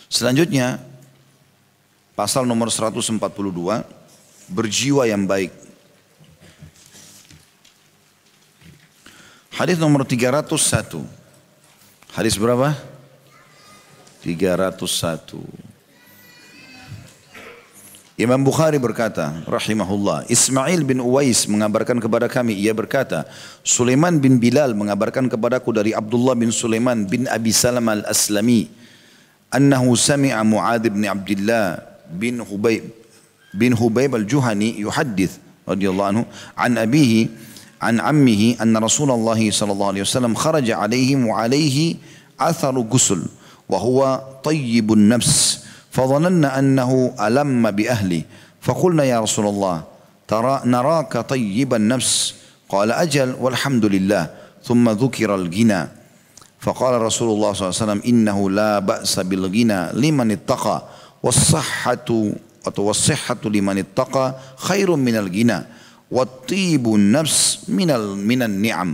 Selanjutnya, pasal nomor 142, berjiwa yang baik. Hadis nomor 301. Hadis berapa? 301. Imam Bukhari berkata, rahimahullah, Ismail bin Uwais mengabarkan kepada kami, ia berkata, Sulaiman bin Bilal mengabarkan kepadaku dari Abdullah bin Sulaiman bin Abi Salam al-Aslami, annahu sami'a Mu'adz bin Abdullah bin Hubayb al-Juhani yuhaddits radhiyallahu anhu an abihi an ammihi anna Rasulullah sallallahu alaihi wasallam kharaja alaihim wa alaihi atharu ghusl wa huwa tayyibun nafs. فظننا أنه ألم بأهله فقلنا يا رسول الله نراك طيب النفس قال أجل والحمد لله ثم ذكر الغنى فقال رسول الله صلى الله عليه وسلم إنه لا بأس بالغنى لمن اتقى والصحة لمن اتقى خير من الغنى والطيب النفس من النعم.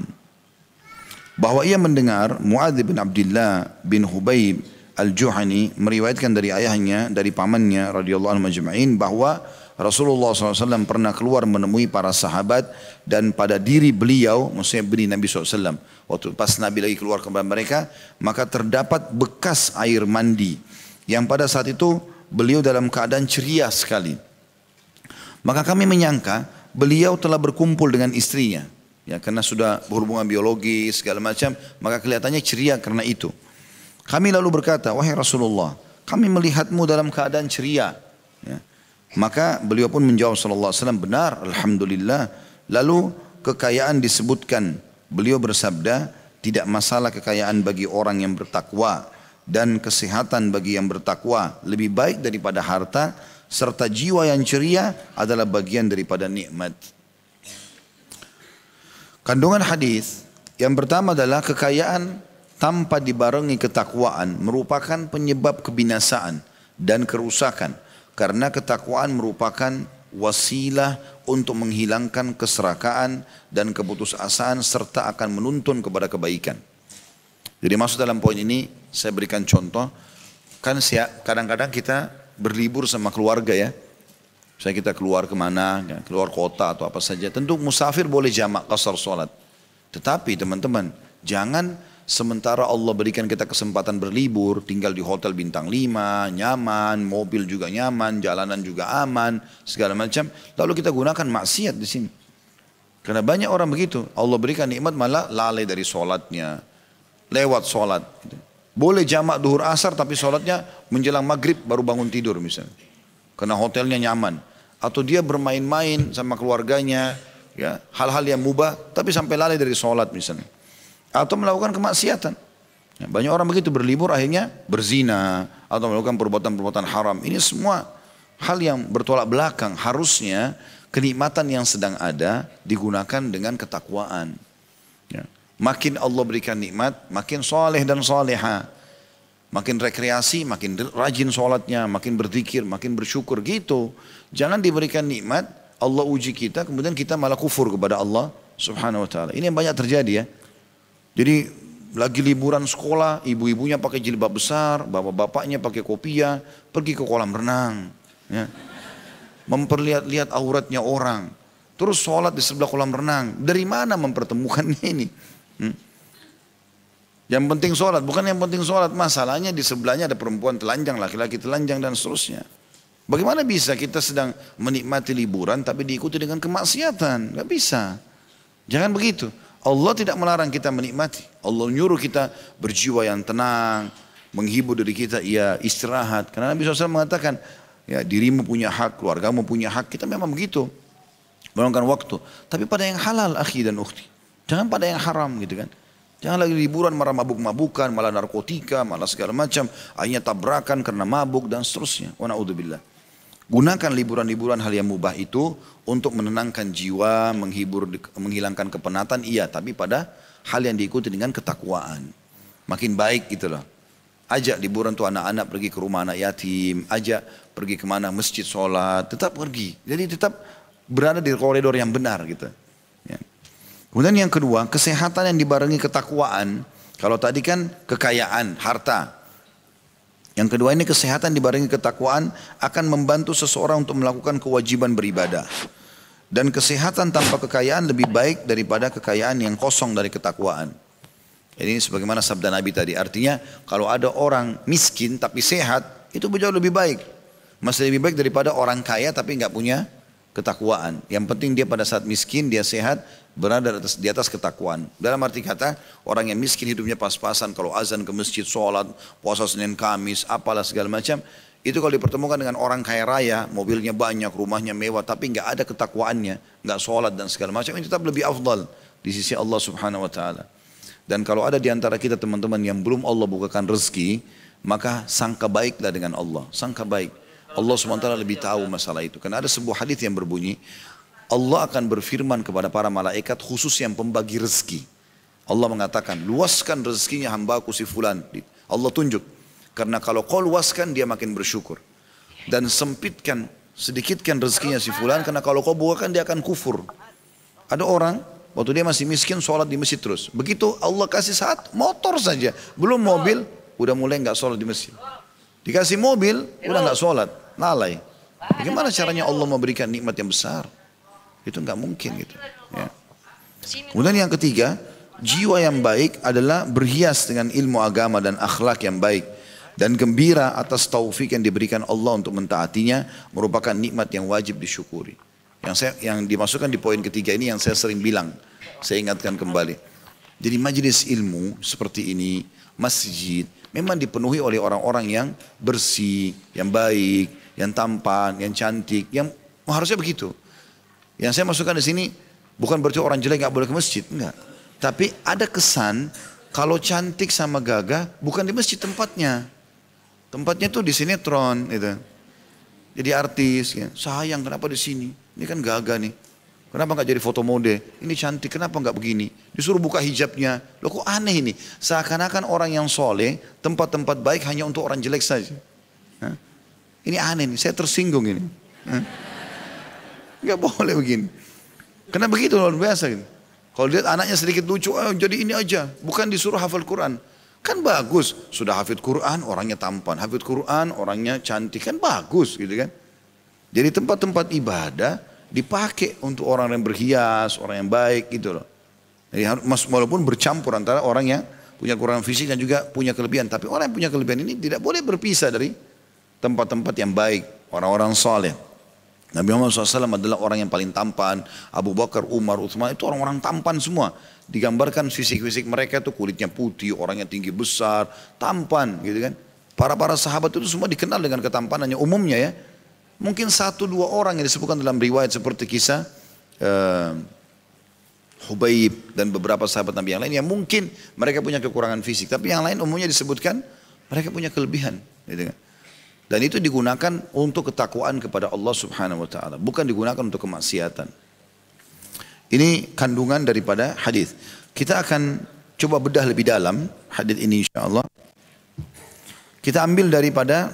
Bahwa ia mendengar Mu'adz bin Abdullah bin Hubayb Al-Juhani meriwayatkan dari ayahnya, dari pamannya radhiyallahu anhu majma'in, bahwa Rasulullah SAW pernah keluar menemui para sahabat dan pada diri beliau, maksudnya diri Nabi SAW, waktu pas Nabi lagi keluar kepada mereka, maka terdapat bekas air mandi yang pada saat itu beliau dalam keadaan ceria sekali. Maka kami menyangka beliau telah berkumpul dengan istrinya, ya, karena sudah berhubungan biologis segala macam, maka kelihatannya ceria karena itu. Kami lalu berkata, wahai Rasulullah, kami melihatmu dalam keadaan ceria. Ya. Maka beliau pun menjawab sallallahu alaihi wasallam, benar, alhamdulillah. Lalu kekayaan disebutkan. Beliau bersabda, tidak masalah kekayaan bagi orang yang bertakwa dan kesehatan bagi yang bertakwa lebih baik daripada harta, serta jiwa yang ceria adalah bagian daripada nikmat. Kandungan hadis yang pertama adalah kekayaan tanpa dibarengi ketakwaan merupakan penyebab kebinasaan dan kerusakan, karena ketakwaan merupakan wasilah untuk menghilangkan keserakaan dan keputusasaan serta akan menuntun kepada kebaikan. Jadi masuk dalam poin ini saya berikan contoh, kan kadang-kadang kita berlibur sama keluarga ya, misalnya kita keluar kemana, keluar kota atau apa saja, tentu musafir boleh jamak qasar sholat, tetapi teman-teman jangan sementara Allah berikan kita kesempatan berlibur, tinggal di hotel bintang 5, nyaman, mobil juga nyaman, jalanan juga aman, segala macam, lalu kita gunakan maksiat di sini. Karena banyak orang begitu, Allah berikan nikmat malah lalai dari sholatnya, lewat sholat. Boleh jamak duhur asar tapi sholatnya menjelang maghrib baru bangun tidur misalnya, karena hotelnya nyaman. Atau dia bermain-main sama keluarganya, ya, hal-hal yang mubah tapi sampai lalai dari sholat misalnya. Atau melakukan kemaksiatan. Ya, banyak orang begitu berlibur akhirnya berzina atau melakukan perbuatan-perbuatan haram. Ini semua hal yang bertolak belakang. Harusnya kenikmatan yang sedang ada digunakan dengan ketakwaan. Ya. Makin Allah berikan nikmat, makin soleh dan soleha. Makin rekreasi, makin rajin sholatnya, makin berzikir, makin bersyukur gitu. Jangan diberikan nikmat, Allah uji kita, kemudian kita malah kufur kepada Allah subhanahu wa ta'ala. Ini yang banyak terjadi ya. Jadi lagi liburan sekolah, ibu-ibunya pakai jilbab besar, bapak-bapaknya pakai kopiah, pergi ke kolam renang, ya. Memperlihat-lihat auratnya orang, terus sholat di sebelah kolam renang. Dari mana mempertemukannya ini? Yang penting sholat, bukan yang penting sholat, masalahnya di sebelahnya ada perempuan telanjang, laki-laki telanjang dan seterusnya. Bagaimana bisa kita sedang menikmati liburan tapi diikuti dengan kemaksiatan? Gak bisa. Jangan begitu. Allah tidak melarang kita menikmati. Allah nyuruh kita berjiwa yang tenang, menghibur diri kita, ya istirahat. Karena Nabi SAW mengatakan, ya dirimu punya hak, keluargamu punya hak. Kita memang begitu, meluangkan waktu. Tapi pada yang halal, akhi dan ukhti. Jangan pada yang haram gitu kan. Jangan lagi liburan marah mabuk-mabukan, malah narkotika, malah segala macam. Akhirnya tabrakan karena mabuk dan seterusnya. Wa na'udzubillah. Gunakan liburan-liburan hal yang mubah itu untuk menenangkan jiwa, menghibur, menghilangkan kepenatan, iya, tapi pada hal yang diikuti dengan ketakwaan. Makin baik gitu loh. Ajak liburan tuh anak-anak pergi ke rumah anak yatim, ajak pergi kemana masjid sholat, tetap pergi. Jadi tetap berada di koridor yang benar gitu. Ya. Kemudian yang kedua, kesehatan yang dibarengi ketakwaan. Kalau tadi kan kekayaan, harta. Yang kedua ini kesehatan dibarengi ketakwaan akan membantu seseorang untuk melakukan kewajiban beribadah. Dan kesehatan tanpa kekayaan lebih baik daripada kekayaan yang kosong dari ketakwaan. Ini sebagaimana sabda Nabi tadi. Artinya kalau ada orang miskin tapi sehat, itu jauh lebih baik. Masih lebih baik daripada orang kaya tapi nggak punya ketakwaan. Yang penting dia pada saat miskin, dia sehat, berada di atas ketakwaan. Dalam arti kata, orang yang miskin hidupnya pas-pasan, kalau azan ke masjid, sholat, puasa Senin Kamis, apalah segala macam, itu kalau dipertemukan dengan orang kaya raya, mobilnya banyak, rumahnya mewah, tapi nggak ada ketakwaannya, nggak sholat dan segala macam, itu tetap lebih afdal di sisi Allah Subhanahu Wa Taala. Dan kalau ada di antara kita teman-teman yang belum Allah bukakan rezeki, maka sangka baiklah dengan Allah, sangka baik. Allah SWT lebih tahu masalah itu. Karena ada sebuah hadis yang berbunyi, Allah akan berfirman kepada para malaikat khusus yang pembagi rezeki. Allah mengatakan, luaskan rezekinya hambaku si fulan. Allah tunjuk. Karena kalau kau luaskan, dia makin bersyukur. Dan sempitkan, sedikitkan rezekinya si fulan, karena kalau kau bukakan, dia akan kufur. Ada orang, waktu dia masih miskin, sholat di masjid terus. Begitu Allah kasih saat, motor saja. Belum mobil, udah mulai nggak sholat di masjid. Dikasih mobil, udah nggak sholat. Lalai. Bagaimana caranya Allah memberikan nikmat yang besar? Itu nggak mungkin gitu. Ya. Kemudian yang ketiga, jiwa yang baik adalah berhias dengan ilmu agama dan akhlak yang baik dan gembira atas taufik yang diberikan Allah untuk mentaatinya merupakan nikmat yang wajib disyukuri. Yang dimasukkan di poin ketiga ini yang saya sering bilang, saya ingatkan kembali. Jadi majelis ilmu seperti ini, masjid, memang dipenuhi oleh orang-orang yang bersih, yang baik, yang tampan, yang cantik, yang harusnya begitu. Yang saya masukkan di sini bukan berarti orang jelek nggak boleh ke masjid, enggak. Tapi ada kesan kalau cantik sama gagah bukan di masjid tempatnya. Tempatnya tuh di sinetron gitu. Jadi artis, ya. Sayang kenapa di sini? Ini kan gagah nih. Kenapa nggak jadi foto mode? Ini cantik, kenapa nggak begini? Disuruh buka hijabnya. Loh kok aneh ini? Seakan-akan orang yang soleh, tempat-tempat baik hanya untuk orang jelek saja. Hah? Ini aneh nih, saya tersinggung ini. Nggak boleh begini. Karena begitu luar biasa gitu. Kalau lihat anaknya sedikit lucu, jadi ini aja. Bukan disuruh hafal Quran. Kan bagus, sudah hafid Quran, orangnya tampan. Hafid Quran, orangnya cantik, kan bagus gitu kan. Jadi tempat-tempat ibadah dipakai untuk orang yang berhias, orang yang baik gitu loh. Jadi walaupun bercampur antara orang yang punya kekurangan fisik dan juga punya kelebihan. Tapi orang yang punya kelebihan ini tidak boleh berpisah dari tempat-tempat yang baik, orang-orang saleh. Nabi Muhammad SAW adalah orang yang paling tampan. Abu Bakar, Umar, Utsman itu orang-orang tampan semua. Digambarkan fisik-fisik mereka itu kulitnya putih, orangnya tinggi besar, tampan gitu kan. Para sahabat itu semua dikenal dengan ketampanannya umumnya ya. Mungkin 1-2 orang yang disebutkan dalam riwayat seperti kisah Hubaib dan beberapa sahabat Nabi yang lain yang mungkin mereka punya kekurangan fisik. Tapi yang lain umumnya disebutkan mereka punya kelebihan gitu kan. Dan itu digunakan untuk ketakwaan kepada Allah Subhanahu Wa Taala, bukan digunakan untuk kemaksiatan. Ini kandungan daripada hadis. Kita akan coba bedah lebih dalam hadis ini insyaallah. Kita ambil daripada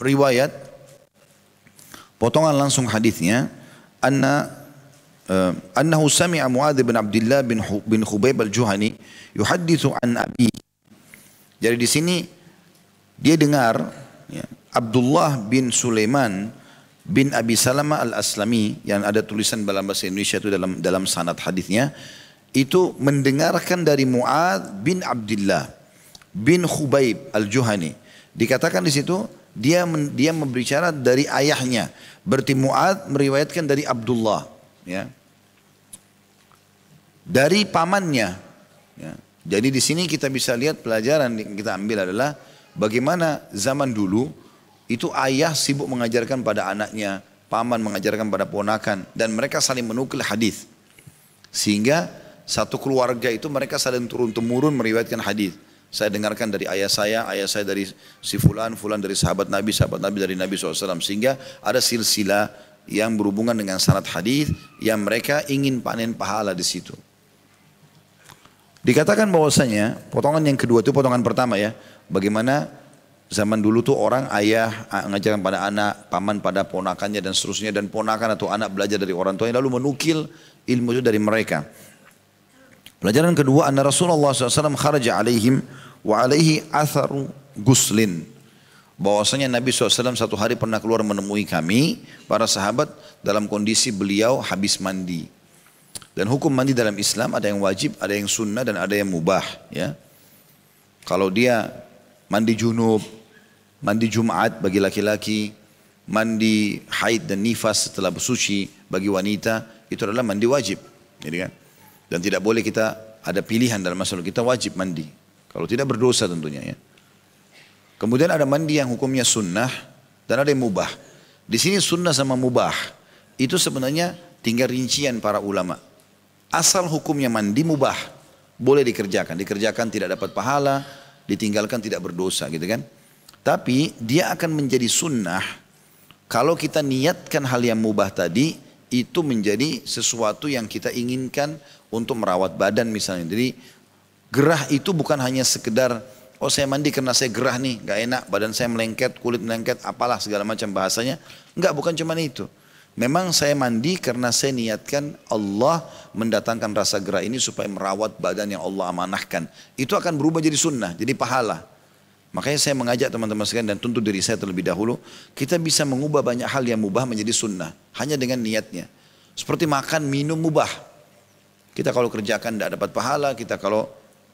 riwayat potongan langsung hadisnya, annahu sami'a Muadz bin Abdullah bin Khubayb al-Juhani yuhadditsu an abi. Jadi di sini dia dengar ya, Abdullah bin Sulaiman bin Abi Salamah al-Aslami yang ada tulisan dalam bahasa Indonesia itu dalam sanad hadisnya itu mendengarkan dari Muadz bin Abdullah bin Khubayb al-Juhani. Dikatakan di situ dia berbicara dari ayahnya. Berarti Muadz meriwayatkan dari Abdullah ya. Dari pamannya ya. Jadi di sini kita bisa lihat pelajaran yang kita ambil adalah bagaimana zaman dulu itu ayah sibuk mengajarkan pada anaknya, paman mengajarkan pada ponakan, dan mereka saling menukil hadis. Sehingga satu keluarga itu mereka saling turun-temurun meriwayatkan hadis. Saya dengarkan dari ayah saya dari si fulan dari sahabat Nabi dari Nabi SAW. Sehingga ada silsilah yang berhubungan dengan sanad hadis yang mereka ingin panen pahala di situ. Dikatakan bahwasanya potongan yang kedua itu potongan pertama ya, bagaimana zaman dulu tuh orang ayah mengajarkan pada anak, paman pada ponakannya dan seterusnya, dan ponakan atau anak belajar dari orang tuanya lalu menukil ilmu itu dari mereka. Pelajaran kedua, anna Rasulullah SAW kharaja alaihim wa alaihi atharu guslin. bahwasanya Nabi SAW satu hari pernah keluar menemui kami, para sahabat, dalam kondisi beliau habis mandi. Dan hukum mandi dalam Islam ada yang wajib, ada yang sunnah, dan ada yang mubah. Ya. Kalau dia mandi junub, mandi Jumat bagi laki-laki, mandi haid dan nifas setelah bersuci bagi wanita, itu adalah mandi wajib. Jadi kan? Dan tidak boleh kita ada pilihan dalam masalah, kita wajib mandi. Kalau tidak berdosa tentunya ya. Kemudian ada mandi yang hukumnya sunnah dan ada yang mubah. Di sini sunnah sama mubah itu sebenarnya tinggal rincian para ulama. Asal hukumnya mandi mubah, boleh dikerjakan. Dikerjakan tidak dapat pahala, ditinggalkan tidak berdosa gitu kan. Tapi dia akan menjadi sunnah kalau kita niatkan hal yang mubah tadi itu menjadi sesuatu yang kita inginkan untuk merawat badan misalnya. Jadi gerah itu bukan hanya sekedar oh saya mandi karena saya gerah nih, gak enak, badan saya melengket, kulit melengket, apalah segala macam bahasanya. Enggak, bukan cuma itu. Memang saya mandi karena saya niatkan Allah mendatangkan rasa gerah ini supaya merawat badan yang Allah amanahkan. Itu akan berubah jadi sunnah, jadi pahala. Makanya saya mengajak teman-teman sekalian dan tuntut diri saya terlebih dahulu, kita bisa mengubah banyak hal yang mubah menjadi sunnah, hanya dengan niatnya. Seperti makan, minum mubah. Kita kalau kerjakan tidak dapat pahala, kita kalau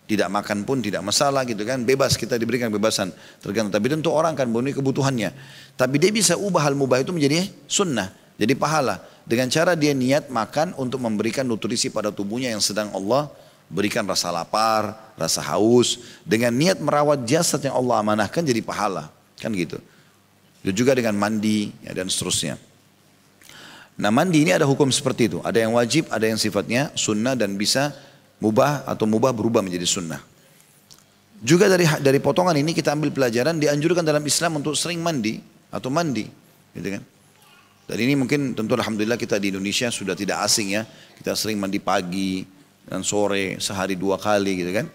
tidak makan pun tidak masalah gitu kan, bebas, kita diberikan kebebasan tergantung. Tapi tentu orang kan memenuhi kebutuhannya. Tapi dia bisa ubah hal mubah itu menjadi sunnah, jadi pahala. Dengan cara dia niat makan untuk memberikan nutrisi pada tubuhnya yang sedang Allah berikan rasa lapar, rasa haus. Dengan niat merawat jasad yang Allah amanahkan jadi pahala. Kan gitu. Itu juga dengan mandi ya, dan seterusnya. Nah mandi ini ada hukum seperti itu. Ada yang wajib, ada yang sifatnya sunnah dan bisa mubah atau mubah berubah menjadi sunnah. Juga dari potongan ini kita ambil pelajaran, dianjurkan dalam Islam untuk sering mandi atau mandi, gitu kan? Dan ini mungkin tentu alhamdulillah kita di Indonesia sudah tidak asing ya, kita sering mandi pagi dan sore sehari 2 kali, gitu kan?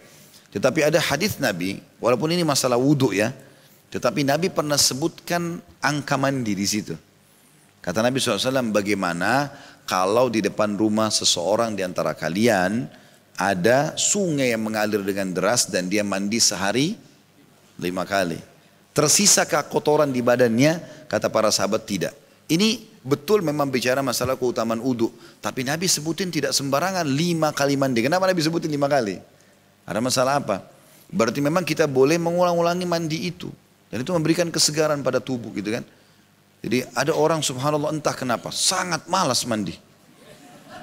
Tetapi ada hadis Nabi, walaupun ini masalah wudhu ya, tetapi Nabi pernah sebutkan angka mandi di situ. Kata Nabi SAW, bagaimana kalau di depan rumah seseorang di antara kalian ada sungai yang mengalir dengan deras dan dia mandi sehari 5 kali. Tersisakah kotoran di badannya? Kata para sahabat tidak. Ini betul memang bicara masalah keutamaan wudu. Tapi Nabi sebutin tidak sembarangan 5 kali mandi. Kenapa Nabi sebutin 5 kali? Ada masalah apa? Berarti memang kita boleh mengulang-ulangi mandi itu. Dan itu memberikan kesegaran pada tubuh gitu kan. Jadi ada orang subhanallah entah kenapa sangat malas mandi.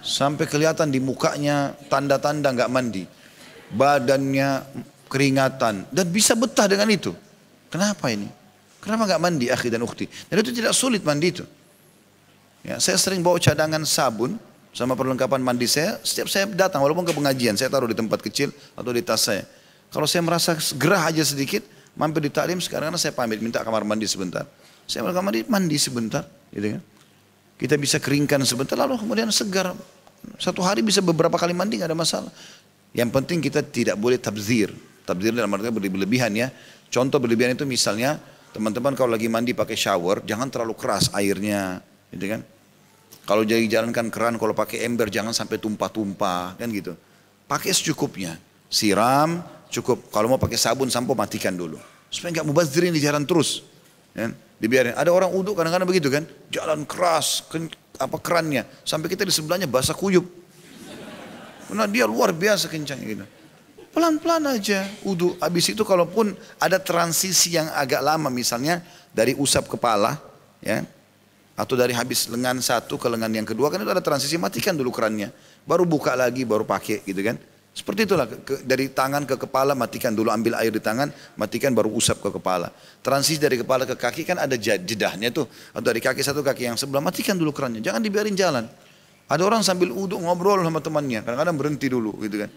Sampai kelihatan di mukanya tanda-tanda nggak mandi, badannya keringatan dan bisa betah dengan itu. Kenapa ini? Kenapa nggak mandi, akhi dan ukhti? Dan itu tidak sulit mandi itu. Ya, saya sering bawa cadangan sabun sama perlengkapan mandi saya. Setiap saya datang, walaupun ke pengajian, saya taruh di tempat kecil atau di tas saya. Kalau saya merasa gerah aja sedikit, mampir di taklim sekarang saya pamit minta kamar mandi sebentar. Saya mau kamar mandi sebentar, gitu kan? Kita bisa keringkan sebentar lalu kemudian segar. Satu hari bisa beberapa kali mandi nggak ada masalah. Yang penting kita tidak boleh tabzir. Tabzir dalam artinya berlebihan ya. Contoh berlebihan itu misalnya teman-teman kalau lagi mandi pakai shower jangan terlalu keras airnya, gitu kan? Kalau jadi jalankan keran kalau pakai ember jangan sampai tumpah-tumpah kan gitu. Pakai secukupnya. Siram cukup. Kalau mau pakai sabun sampo matikan dulu. Supaya nggak mubazirin di jalan terus. Kan? Dibiarin. Ada orang uduk kadang-kadang begitu kan, jalan keras, kerannya, sampai kita di sebelahnya basah kuyup. Karena dia luar biasa kencang gitu. Pelan-pelan aja uduk. Habis itu kalaupun ada transisi yang agak lama, misalnya dari usap kepala, ya, atau dari habis lengan satu ke lengan yang kedua, kan itu ada transisi, matikan dulu kerannya, baru buka lagi, baru pakai, gitu kan. Seperti itulah, dari tangan ke kepala matikan dulu, ambil air di tangan, matikan baru usap ke kepala. Transisi dari kepala ke kaki kan ada jedahnya tuh, atau dari kaki satu kaki yang sebelah, matikan dulu kerannya, jangan dibiarin jalan. Ada orang sambil uduk ngobrol sama temannya, kadang-kadang berhenti dulu gitu kan.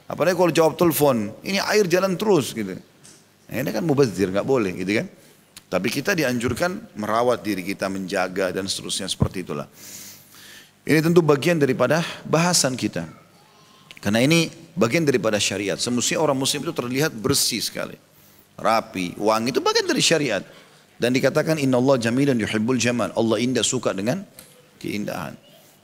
Apalagi kalau jawab telepon, ini air jalan terus gitu. Nah, ini kan mubazir, nggak boleh gitu kan. Tapi kita dianjurkan merawat diri kita, menjaga dan seterusnya seperti itulah. Ini tentu bagian daripada bahasan kita. Karena ini bagian daripada syariat. Semestinya orang muslim itu terlihat bersih sekali, rapi, wangi, itu bagian dari syariat. Dan dikatakan innallaha jamilun yuhibbul jamal. Allah indah suka dengan keindahan.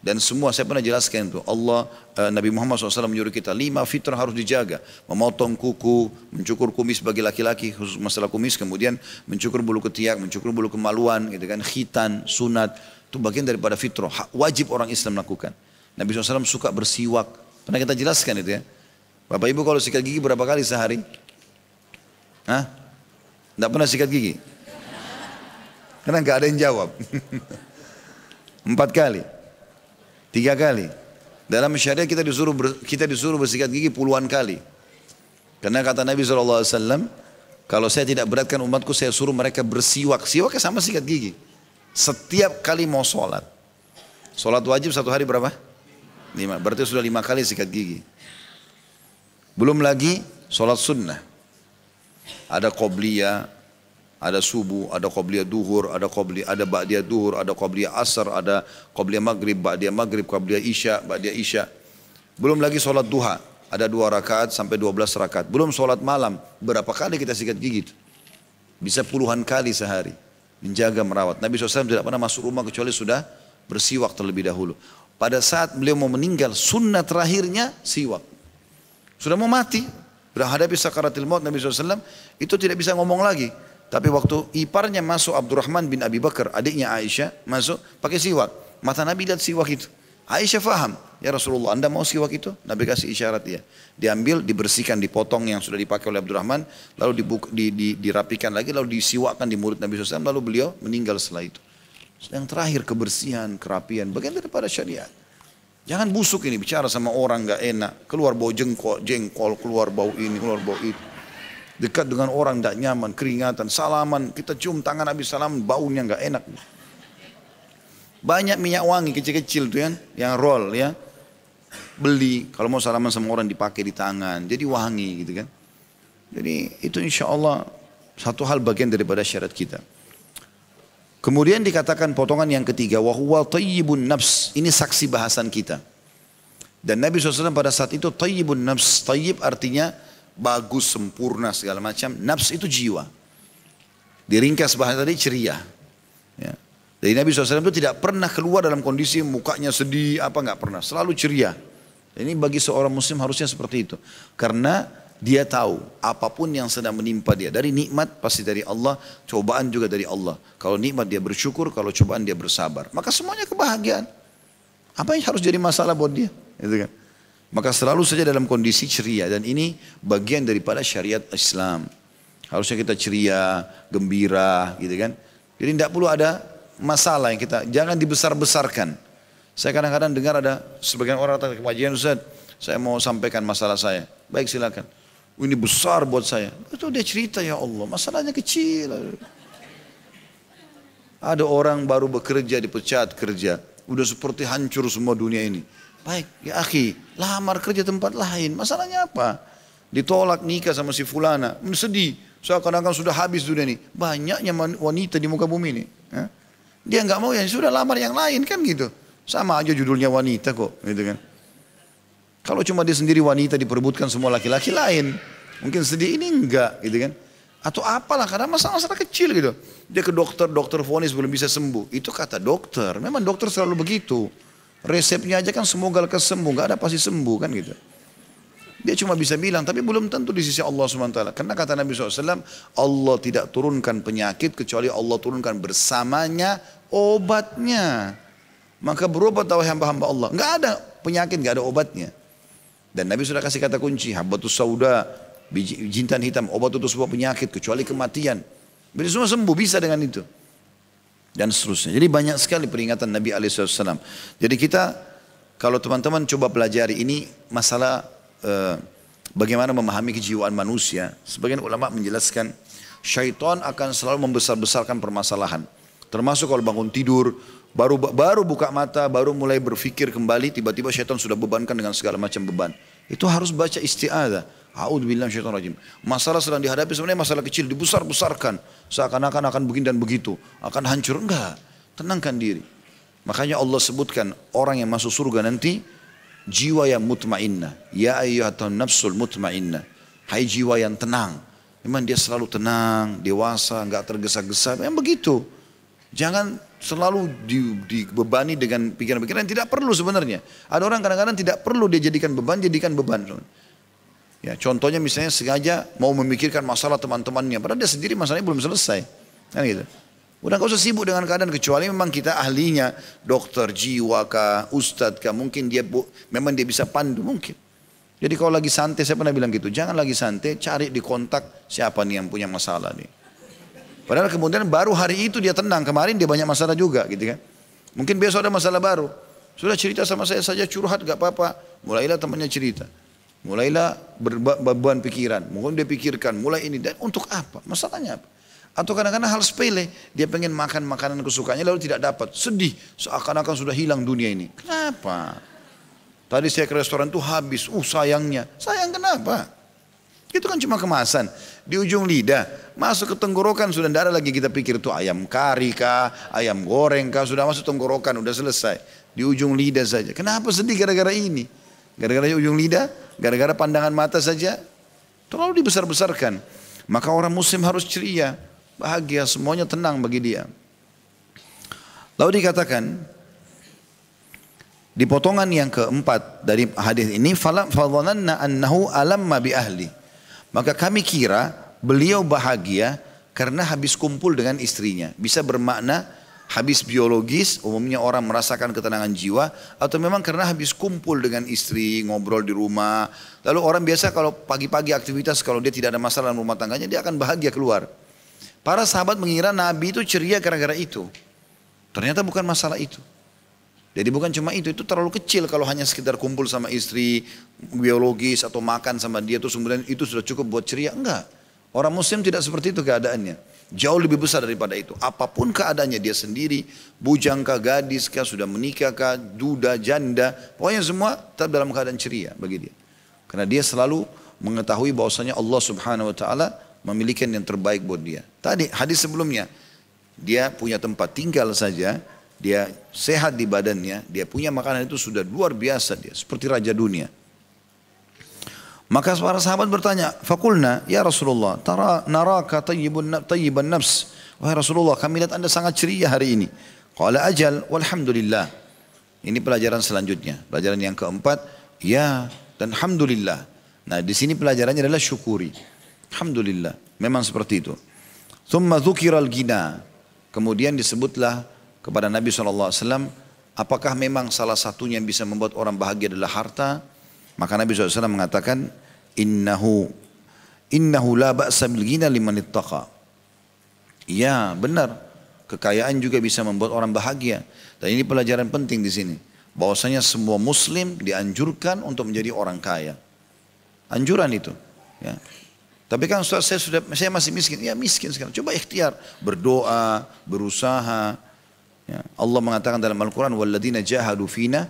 Dan semua saya pernah jelaskan itu. Allah, Nabi Muhammad SAW menyuruh kita 5 fitrah harus dijaga. Memotong kuku, mencukur kumis bagi laki-laki, khusus masalah kumis. Kemudian mencukur bulu ketiak, mencukur bulu kemaluan, gitu kan, khitan, sunat. Itu bagian daripada fitrah. Wajib orang Islam lakukan. Nabi SAW suka bersiwak. Pernah kita jelaskan itu ya. Bapak Ibu kalau sikat gigi berapa kali sehari? Hah? Tidak pernah sikat gigi? Karena nggak ada yang jawab. 4 kali. 3 kali. Dalam syariat kita disuruh bersikat gigi puluhan kali. Karena kata Nabi SAW, kalau saya tidak beratkan umatku, saya suruh mereka bersiwak. Siwaknya sama sikat gigi. Setiap kali mau sholat. Sholat wajib 1 hari berapa? 5. Berarti sudah 5 kali sikat gigi. Belum lagi sholat sunnah. Ada qobliyah, ada subuh, ada qobliyah duhur, ada ba'diyah duhur, ada qobliyah asar, ada qobliyah maghrib, ba'diyah maghrib, qobliyah isya, ba'diyah isya. Belum lagi sholat duha, ada 2 rakaat sampai 12 rakaat. Belum sholat malam, berapa kali kita sikat gigi? Bisa puluhan kali sehari. Menjaga, merawat. Nabi SAW tidak pernah masuk rumah kecuali sudah bersiwak terlebih dahulu. Pada saat beliau mau meninggal, sunnah terakhirnya siwak. Sudah mau mati, berhadapi sakaratil maut, Nabi SAW itu tidak bisa ngomong lagi. Tapi waktu iparnya masuk, Abdurrahman bin Abi Bakar, adiknya Aisyah, masuk pakai siwak. Mata Nabi lihat siwak itu. Aisyah faham, ya Rasulullah, Anda mau siwak itu? Nabi kasih isyarat dia. Diambil, dibersihkan, dipotong yang sudah dipakai oleh Abdurrahman, lalu dirapikan lagi, lalu disiwakkan di mulut Nabi SAW, lalu beliau meninggal setelah itu. Yang terakhir kebersihan, kerapian, bagian daripada syariat. Jangan busuk ini, bicara sama orang gak enak, keluar bau jengkol, keluar bau ini, keluar bau itu. Dekat dengan orang tidak nyaman, keringatan, salaman, kita cium tangan habis salaman, baunya nggak enak. Banyak minyak wangi kecil-kecil tuh yang roll ya. Beli, kalau mau salaman sama orang dipakai di tangan, jadi wangi gitu kan. Jadi itu insya Allah satu hal bagian daripada syariat kita. Kemudian dikatakan potongan yang ketiga, wa huwa tayyibun nafs, ini saksi bahasan kita. Dan Nabi SAW pada saat itu tayyibun nafs, tayyib artinya bagus, sempurna, segala macam. Nafs itu jiwa. Diringkas bahasa tadi ceria. Ya. Jadi Nabi SAW itu tidak pernah keluar dalam kondisi mukanya sedih, nggak pernah. Selalu ceria. Ini bagi seorang muslim harusnya seperti itu. Karena dia tahu apapun yang sedang menimpa dia. Dari nikmat pasti dari Allah, cobaan juga dari Allah. Kalau nikmat dia bersyukur, kalau cobaan dia bersabar. Maka semuanya kebahagiaan. Apa yang harus jadi masalah buat dia? Gitu kan? Maka selalu saja dalam kondisi ceria. Dan ini bagian daripada syariat Islam. Harusnya kita ceria, gembira gitu kan. Jadi tidak perlu ada masalah yang kita, jangan dibesar-besarkan. Saya kadang-kadang dengar ada sebagian orang datang ke pengajian, Ustaz, saya mau sampaikan masalah saya. Baik silakan. Ini besar buat saya. Itu dia cerita, ya Allah, masalahnya kecil. Ada orang baru bekerja, dipecat kerja. Udah seperti hancur semua dunia ini. Baik, ya akhi, lamar kerja tempat lain. Masalahnya apa? Ditolak nikah sama si fulana. Sedih. Seakan-akan sudah habis dunia ini. Banyaknya wanita di muka bumi ini. Ya. Dia nggak mau yang sudah lamar yang lain kan gitu. Sama aja judulnya wanita kok, gitu kan. Kalau cuma dia sendiri wanita diperebutkan semua laki-laki lain. Mungkin sedih, ini enggak, gitu kan. Atau apalah, karena masalah-masalah kecil gitu. Dia ke dokter, dokter vonis belum bisa sembuh. Itu kata dokter. Memang dokter selalu begitu. Resepnya aja kan semoga lekas sembuh, nggak ada pasti sembuh kan gitu. Dia cuma bisa bilang, tapi belum tentu di sisi Allah SWT. Karena kata Nabi SAW, Allah tidak turunkan penyakit kecuali Allah turunkan bersamanya obatnya. Maka berobat tahu hamba-hamba Allah. Nggak ada penyakit, nggak ada obatnya. Dan Nabi sudah kasih kata kunci, habbatus sauda, jintan hitam, obat untuk sebuah penyakit kecuali kematian. Jadi semua sembuh bisa dengan itu. Dan seterusnya. Jadi banyak sekali peringatan Nabi SAW. Jadi kita, kalau teman-teman coba pelajari ini masalah bagaimana memahami kejiwaan manusia. Sebagian ulama menjelaskan, syaitan akan selalu membesar-besarkan permasalahan. Termasuk kalau bangun tidur, baru buka mata, baru mulai berpikir kembali, tiba-tiba syaitan sudah bebankan dengan segala macam beban. Itu harus baca isti'adzah. A'udzubillahi minasyaitonir rajim. Masalah sedang dihadapi sebenarnya masalah kecil, dibesar-besarkan. Seakan-akan akan begini dan begitu. Akan hancur. Enggak. Tenangkan diri. Makanya Allah sebutkan orang yang masuk surga nanti, jiwa yang mutmainnah. Ya ayyuhatan nafsul mutmainnah. Hai jiwa yang tenang. Memang dia selalu tenang, dewasa, enggak tergesa-gesa. Memang begitu. Jangan selalu dibebani dengan pikiran-pikiran yang tidak perlu sebenarnya. Ada orang kadang-kadang tidak perlu dia jadikan jadikan beban. Ya, contohnya misalnya sengaja mau memikirkan masalah teman-temannya, padahal dia sendiri masalahnya belum selesai. Kan gitu. Udah gak usah sibuk dengan keadaan, kecuali memang kita ahlinya, dokter jiwa kah, ustadz kah, mungkin memang dia bisa pandu mungkin. Jadi kalau lagi santai, saya pernah bilang gitu, jangan lagi santai, cari di kontak siapa nih yang punya masalah nih. Padahal kemudian baru hari itu dia tenang, kemarin dia banyak masalah juga gitu kan. Mungkin besok ada masalah baru. Sudah cerita sama saya saja, curhat gak apa-apa. Mulailah temannya cerita. Mulailah beban pikiran. Mungkin dia pikirkan, mulai ini. Dan untuk apa? Masalahnya apa? Atau kadang-kadang hal sepele. Dia pengen makan makanan kesukaannya lalu tidak dapat. Sedih. Seakan-akan sudah hilang dunia ini. Kenapa? Tadi saya ke restoran tuh habis. Sayangnya. Sayang kenapa? Itu kan cuma kemasan. Di ujung lidah. Masuk ke tenggorokan sudah tidak ada lagi kita pikir itu ayam kari kah, ayam goreng kah. Sudah masuk tenggorokan, sudah selesai. Di ujung lidah saja. Kenapa sedih gara-gara ini? Gara-gara ujung lidah? Gara-gara pandangan mata saja? Terlalu dibesar-besarkan. Maka orang muslim harus ceria. Bahagia, semuanya tenang bagi dia. Lalu dikatakan di potongan yang keempat dari hadis ini, fadhananna annahu alamma bi ahli. Maka kami kira beliau bahagia karena habis kumpul dengan istrinya. Bisa bermakna habis biologis, umumnya orang merasakan ketenangan jiwa, atau memang karena habis kumpul dengan istri, ngobrol di rumah. Lalu orang biasa kalau pagi-pagi aktivitas, kalau dia tidak ada masalah dalam rumah tangganya, dia akan bahagia keluar. Para sahabat mengira Nabi itu ceria gara-gara itu. Ternyata bukan masalah itu. Jadi bukan cuma itu terlalu kecil kalau hanya sekedar kumpul sama istri, biologis atau makan sama dia terus kemudian itu sudah cukup buat ceria. Enggak. Orang muslim tidak seperti itu keadaannya. Jauh lebih besar daripada itu. Apapun keadaannya dia sendiri, bujang kah, gadis kah, sudah menikah kah, duda, janda, pokoknya semua tetap dalam keadaan ceria bagi dia. Karena dia selalu mengetahui bahwasanya Allah Subhanahu wa taala memiliki yang terbaik buat dia. Tadi hadis sebelumnya, dia punya tempat tinggal saja, dia sehat di badannya, dia punya makanan itu sudah luar biasa dia, seperti raja dunia. Maka para sahabat bertanya, "Faqulna ya Rasulullah, tara naraka tayyiban nafs." Wahai Rasulullah, kami lihat Anda sangat ceria hari ini. Qala ajal walhamdulillah. Ini pelajaran selanjutnya, pelajaran yang keempat, ya dan alhamdulillah. Nah, di sini pelajarannya adalah syukuri. Alhamdulillah, memang seperti itu. Thumma dzukiral ghina. Kemudian disebutlah kepada Nabi SAW, apakah memang salah satunya yang bisa membuat orang bahagia adalah harta? Maka Nabi SAW mengatakan, innahu la ba'sa bil ghina liman ittaqa. Ya, benar. Kekayaan juga bisa membuat orang bahagia. Dan ini pelajaran penting di sini. Bahwasanya semua muslim dianjurkan untuk menjadi orang kaya. Anjuran itu. Ya. Tapi kan saya masih miskin. Ya miskin sekarang. Coba ikhtiar. Berdoa, berusaha. Ya. Allah mengatakan dalam Al-Quran, وَالَّذِينَ جَاهَدُوا فِينَا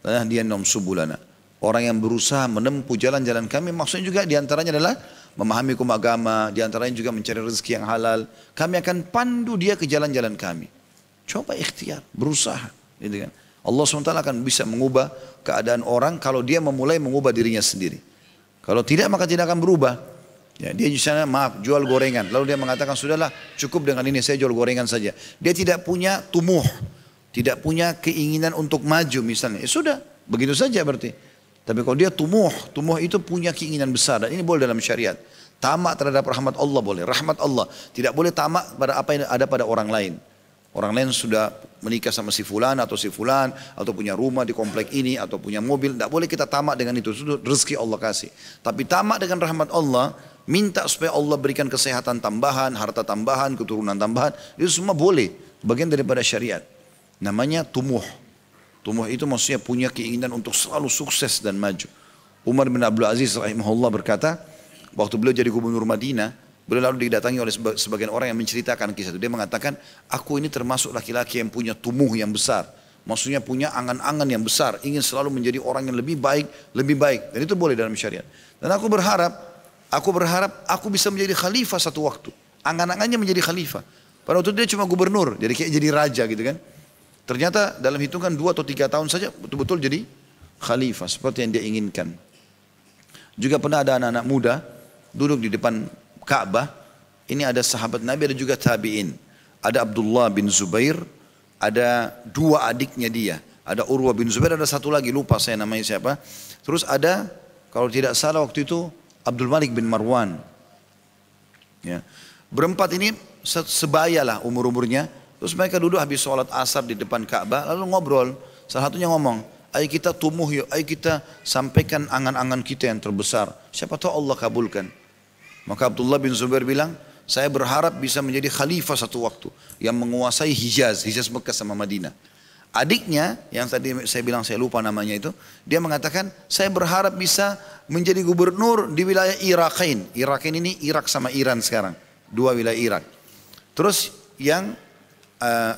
لَنَهْدِيَنَّهُمْ سُبُلَنَا. Orang yang berusaha menempuh jalan-jalan kami, maksudnya juga diantaranya adalah memahami hukum agama, diantaranya juga mencari rezeki yang halal. Kami akan pandu dia ke jalan-jalan kami. Coba ikhtiar, berusaha. Gitu kan. Allah SWT akan bisa mengubah keadaan orang kalau dia memulai mengubah dirinya sendiri. Kalau tidak maka tidak akan berubah. Ya, dia di sana jual gorengan. Lalu dia mengatakan sudahlah cukup dengan ini saya jual gorengan saja. Dia tidak punya tumuh, tidak punya keinginan untuk maju misalnya. Sudah begitu saja berarti. Tapi kalau dia tumuh itu punya keinginan besar dan ini boleh dalam syariat. Tamak terhadap rahmat Allah boleh, rahmat Allah. Tidak boleh tamak pada apa yang ada pada orang lain. Orang lain sudah menikah sama si fulan atau punya rumah di komplek ini atau punya mobil. Tidak boleh kita tamak dengan itu. Itu rezeki Allah kasih. Tapi tamak dengan rahmat Allah, minta supaya Allah berikan kesehatan tambahan, harta tambahan, keturunan tambahan. Itu semua boleh. Bagian daripada syariat. Namanya tumuh. Tumuh itu maksudnya punya keinginan untuk selalu sukses dan maju. Umar bin Abdul Aziz rahimahullah berkata, waktu beliau jadi gubernur Madinah, beliau lalu didatangi oleh sebagian orang yang menceritakan kisah itu. Dia mengatakan, aku ini termasuk laki-laki yang punya tumuh yang besar. Maksudnya punya angan-angan yang besar. Ingin selalu menjadi orang yang lebih baik, lebih baik. Dan itu boleh dalam syariat. Dan aku berharap aku bisa menjadi khalifah satu waktu. Angan-angannya menjadi khalifah. Pada waktu itu dia cuma gubernur, jadi kayak jadi raja gitu kan. Ternyata dalam hitungan 2 atau 3 tahun saja betul-betul jadi khalifah seperti yang dia inginkan. Juga pernah ada anak-anak muda duduk di depan Ka'bah. Ini ada sahabat Nabi, ada juga tabi'in. ada Abdullah bin Zubair, ada dua adiknya dia. Ada Urwah bin Zubair, ada satu lagi, lupa saya namanya siapa. Terus ada, kalau tidak salah waktu itu, Abdul Malik bin Marwan. Ya. Berempat ini sebayalah umur-umurnya. Terus mereka duduk habis sholat asar di depan Ka'bah, lalu ngobrol. Salah satunya ngomong, ayo kita tumuh yuk, ayo kita sampaikan angan-angan kita yang terbesar. Siapa tahu Allah kabulkan. Maka Abdullah bin Zubair bilang, saya berharap bisa menjadi khalifah satu waktu yang menguasai Hijaz Mekah sama Madinah. Adiknya yang tadi saya bilang saya lupa namanya itu, dia mengatakan saya berharap bisa menjadi gubernur di wilayah Iraqain. Iraqain ini Irak sama Iran sekarang, dua wilayah Irak. Terus yang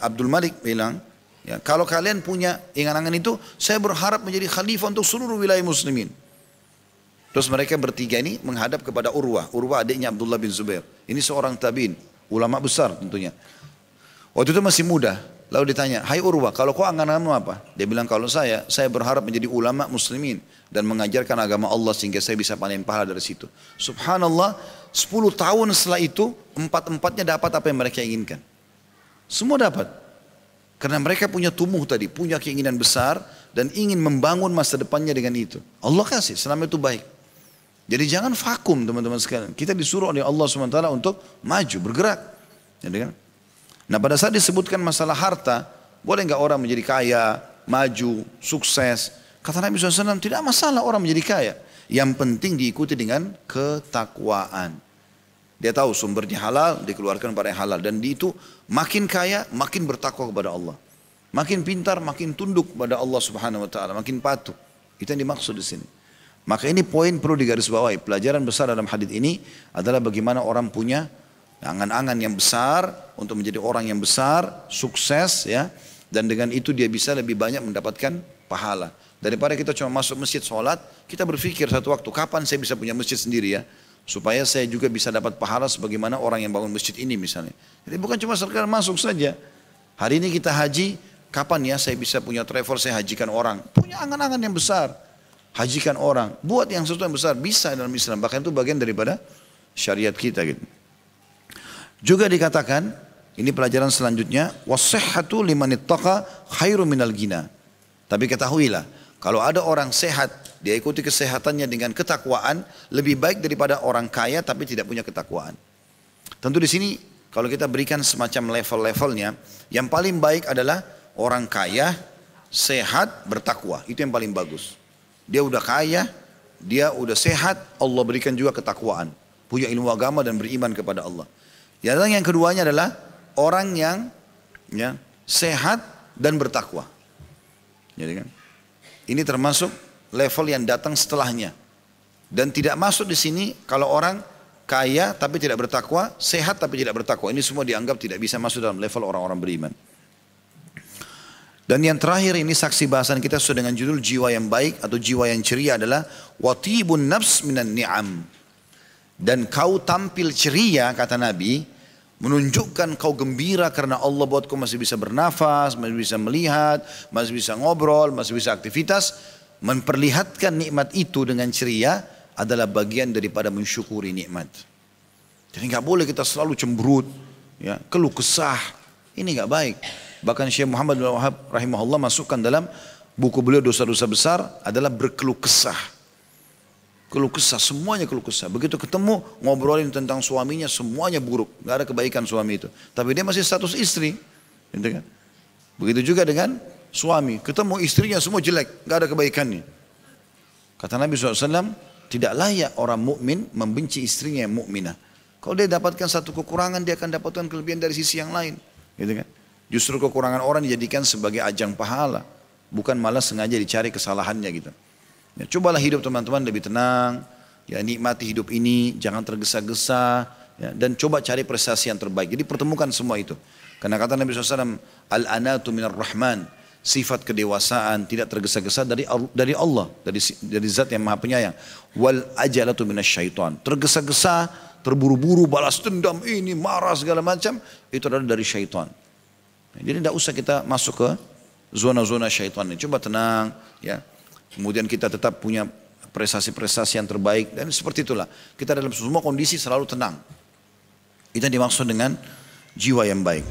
Abdul Malik bilang, ya, kalau kalian punya angan-angan itu, saya berharap menjadi khalifah untuk seluruh wilayah muslimin. Terus mereka bertiga ini menghadap kepada Urwah. Urwah adiknya Abdullah bin Zubair. Ini seorang tabi'in, ulama besar tentunya. Waktu itu masih muda. Lalu ditanya, hai Urwah, kalau kau angan-anganmu apa? Dia bilang, kalau saya berharap menjadi ulama muslimin dan mengajarkan agama Allah sehingga saya bisa panen pahala dari situ. Subhanallah, 10 tahun setelah itu, empat-empatnya dapat apa yang mereka inginkan. Semua dapat. Karena mereka punya tumuh tadi, punya keinginan besar dan ingin membangun masa depannya dengan itu. Allah kasih, selama itu baik. Jadi jangan vakum teman-teman sekalian. Kita disuruh oleh Allah SWT untuk maju, bergerak. Jadi kan? Nah pada saat disebutkan masalah harta, boleh nggak orang menjadi kaya, maju, sukses? Kata Nabi SAW, tidak masalah orang menjadi kaya. Yang penting diikuti dengan ketakwaan. Dia tahu sumbernya halal, dikeluarkan pada yang halal. Dan di itu makin kaya, makin bertakwa kepada Allah. Makin pintar, makin tunduk kepada Allah Subhanahu Wa Taala, makin patuh. Itu yang dimaksud di sini. Maka ini poin perlu digarisbawahi. Pelajaran besar dalam hadis ini adalah bagaimana orang punya angan-angan yang besar untuk menjadi orang yang besar, sukses ya, dan dengan itu dia bisa lebih banyak mendapatkan pahala. Daripada kita cuma masuk masjid sholat, kita berpikir satu waktu kapan saya bisa punya masjid sendiri ya, supaya saya juga bisa dapat pahala sebagaimana orang yang bangun masjid ini misalnya. Jadi bukan cuma sekedar masuk saja. Hari ini kita haji, kapan ya saya bisa punya travel, saya hajikan orang. Punya angan-angan yang besar, hajikan orang, buat yang sesuatu yang besar, bisa dalam Islam. Bahkan itu bagian daripada syariat kita gitu. Juga dikatakan, ini pelajaran selanjutnya, wasihhatu liman ittaqa khairu minal ghina. Tapi ketahuilah, kalau ada orang sehat, dia ikuti kesehatannya dengan ketakwaan, lebih baik daripada orang kaya tapi tidak punya ketakwaan. Tentu di sini kalau kita berikan semacam level-levelnya, yang paling baik adalah orang kaya, sehat, bertakwa. Itu yang paling bagus. Dia udah kaya, dia udah sehat, Allah berikan juga ketakwaan. Punya ilmu agama dan beriman kepada Allah. Yang keduanya adalah orang yang ya, sehat dan bertakwa. Jadi kan, ini termasuk level yang datang setelahnya. Dan tidak masuk di sini kalau orang kaya tapi tidak bertakwa, sehat tapi tidak bertakwa. Ini semua dianggap tidak bisa masuk dalam level orang-orang beriman. Dan yang terakhir ini saksi bahasan kita sesuai dengan judul jiwa yang baik atau jiwa yang ceria adalah watibun nafs minan ni'am. Dan kau tampil ceria kata Nabi, menunjukkan kau gembira karena Allah buat kau masih bisa bernafas, masih bisa melihat, masih bisa ngobrol, masih bisa aktivitas. Memperlihatkan nikmat itu dengan ceria adalah bagian daripada mensyukuri nikmat. Jadi nggak boleh kita selalu cemberut, ya, keluh kesah. Ini nggak baik. Bahkan Syekh Muhammad bin Wahab rahimahullah masukkan dalam buku beliau dosa-dosa besar adalah berkeluh kesah. Keluh kesah, semuanya keluh kesah. Begitu ketemu ngobrolin tentang suaminya, semuanya buruk. Gak ada kebaikan suami itu. Tapi dia masih status istri. Gitu kan? Begitu juga dengan suami. Ketemu istrinya semua jelek, gak ada kebaikannya. Kata Nabi SAW, tidak layak orang mukmin membenci istrinya yang mukminah. Kalau dia dapatkan satu kekurangan, dia akan dapatkan kelebihan dari sisi yang lain. Gitu kan? Justru kekurangan orang dijadikan sebagai ajang pahala. Bukan malah sengaja dicari kesalahannya gitu. Ya, cobalah hidup teman-teman lebih tenang, ya, nikmati hidup ini, jangan tergesa-gesa, ya, dan coba cari prestasi yang terbaik. Jadi pertemukan semua itu. Karena kata Nabi SAW, al-anatu minar rahman, sifat kedewasaan tidak tergesa-gesa dari Allah, dari zat yang maha penyayang. Wal ajalatu minasyaitan, tergesa-gesa, terburu-buru, balas dendam, ini marah segala macam, itu adalah dari syaitan. Jadi tidak usah kita masuk ke zona-zona syaitan ini. Coba tenang, ya. Kemudian kita tetap punya prestasi-prestasi yang terbaik. Dan seperti itulah. Kita dalam semua kondisi selalu tenang. Itu yang dimaksud dengan jiwa yang baik.